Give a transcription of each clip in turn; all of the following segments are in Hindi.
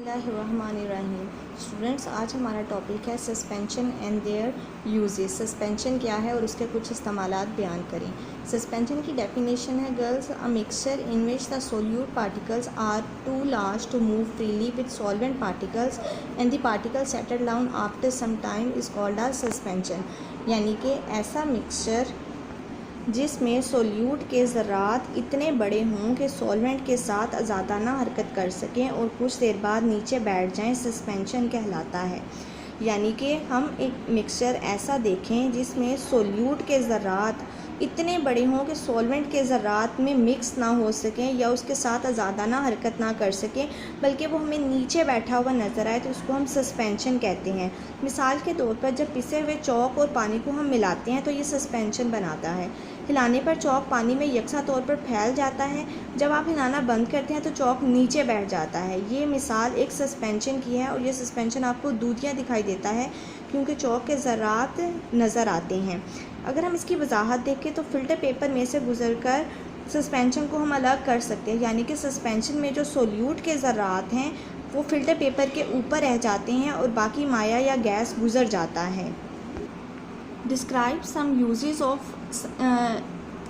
बिस्मिल्लाहिर्रहमानिर्रहीम। स्टूडेंट्स, आज हमारा टॉपिक है suspension and there uses. Suspension क्या है और उसके कुछ इस्तेमालात बयान करें। सस्पेंशन की डेफिनेशन है girls, a mixture in which the solute particles are too large to move freely with solvent particles and the particles settle down after some time is called a suspension. यानी कि ऐसा मिक्सचर जिसमें सोल्यूट के ज़रात इतने बड़े हों कि सॉल्वेंट के साथ आज़ादाना हरकत कर सकें और कुछ देर बाद नीचे बैठ जाएं, सस्पेंशन कहलाता है। यानी कि हम एक मिक्सचर ऐसा देखें जिसमें सोल्यूट के ज़रात इतने बड़े हों कि सॉल्वेंट के ज़रात में मिक्स ना हो सकें या उसके साथ आज़ादाना हरकत ना कर सकें, बल्कि वो हमें नीचे बैठा हुआ नज़र आए, तो उसको हम सस्पेंशन कहते हैं। मिसाल के तौर पर जब पिसे हुए चॉक और पानी को हम मिलाते हैं तो ये सस्पेंशन बनाता है। हिलाने पर चॉक पानी में यकसा तौर पर फैल जाता है। जब आप हिलाना बंद करते हैं तो चॉक नीचे बैठ जाता है। ये मिसाल एक सस्पेंशन की है और ये सस्पेंशन आपको दूधिया दिखाई देता है क्योंकि चॉक के ज़रात नज़र आते हैं। अगर हम इसकी वजाहत देखें तो फ़िल्टर पेपर में से गुजरकर सस्पेंशन को हम अलग कर सकते हैं। यानी कि सस्पेंशन में जो सोल्यूट के ज़रात हैं वो फ़िल्टर पेपर के ऊपर रह जाते हैं और बाकी माया या गैस गुज़र जाता है। Describe some uses of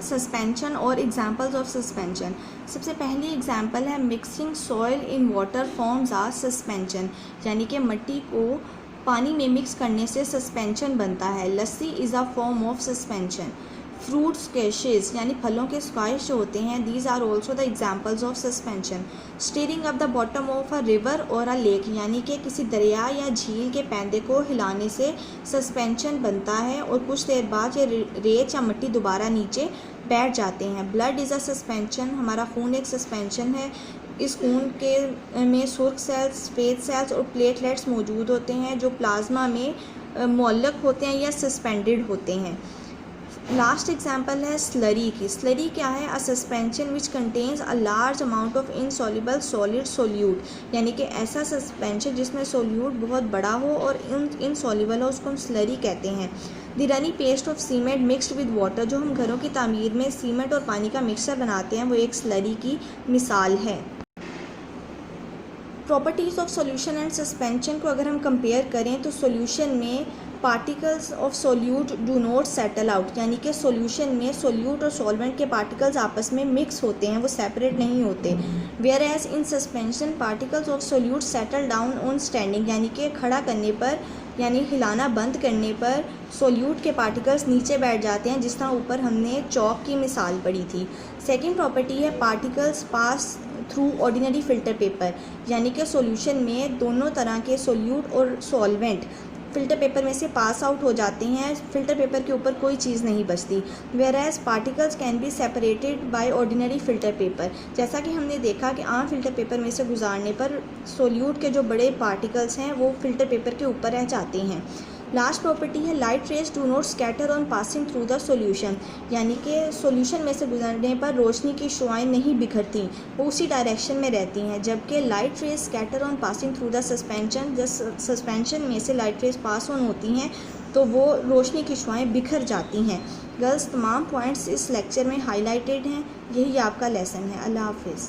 suspension और एग्जांपल्स ऑफ सस्पेंशन। सबसे पहली एग्जांपल है mixing soil in water forms a suspension. यानी कि मिट्टी को पानी में मिक्स करने से सस्पेंशन बनता है। Lassi is a form of suspension. Fruits crushes यानी फलों के स्क्वाइश जो होते हैं, these are also the examples of suspension. Stirring up the bottom of a river और अ लेक यानी कि किसी दरिया या झील के पैंदे को हिलाने से सस्पेंशन बनता है और कुछ देर बाद ये रेत या मिट्टी दोबारा नीचे बैठ जाते हैं। Blood is a suspension. हमारा खून एक सस्पेंशन है। इस खून के में सुर्ख सेल्स, सफ़ेद सेल्स और प्लेटलेट्स मौजूद होते हैं जो प्लाज्मा में मुअल्लक होते हैं या सस्पेंडेड होते हैं। लास्ट एग्जाम्पल है स्लरी की। स्लरी क्या है? अ suspension which contains a large amount of insoluble solid solute. यानी कि ऐसा सस्पेंशन जिसमें सोल्यूट बहुत बड़ा हो और इनसॉल्युबल हो, उसको हम स्लरी कहते हैं। The runny paste of cement mixed with water. जो हम घरों की तामीर में सीमेंट और पानी का मिक्सचर बनाते हैं वो एक स्लरी की मिसाल है। Properties of solution and suspension को अगर हम कंपेयर करें तो सॉल्यूशन में particles of solute do not settle out. यानी कि सॉल्यूशन में सोल्यूट और सॉल्वेंट के पार्टिकल्स आपस में मिक्स होते हैं, वो सेपरेट नहीं होते। Whereas in suspension particles of solute settle down on standing. यानी कि खड़ा करने पर यानी हिलाना बंद करने पर सोल्यूट के पार्टिकल्स नीचे बैठ जाते हैं, जिस तरह ऊपर हमने चॉक की मिसाल पढ़ी थी। सेकेंड प्रॉपर्टी है particles pass through ordinary filter paper. यानी कि सॉल्यूशन में दोनों तरह के सोल्यूट और सॉल्वेंट फ़िल्टर पेपर में से पास आउट हो जाते हैं। फ़िल्टर पेपर के ऊपर कोई चीज़ नहीं बचती। Whereas particles can be separated by ordinary filter paper. जैसा कि हमने देखा कि आम फ़िल्टर पेपर में से गुजारने पर सोल्यूट के जो बड़े पार्टिकल्स हैं वो फ़िल्टर पेपर के ऊपर रह जाते हैं। लास्ट प्रॉपर्टी है light rays do not scatter on passing through the solution. यानी कि सॉल्यूशन में से गुजरने पर रोशनी की शुआएं नहीं बिखरती, वो उसी डायरेक्शन में रहती हैं। जबकि light rays scatter on passing through the suspension, जब सस्पेंशन में से लाइट रेज पास ऑन होती हैं तो वो रोशनी की शुआएं बिखर जाती हैं। गर्ल्स, तमाम पॉइंट्स इस लेक्चर में हाईलाइटेड हैं। यही आपका लेसन है। अल्लाह हाफिज़।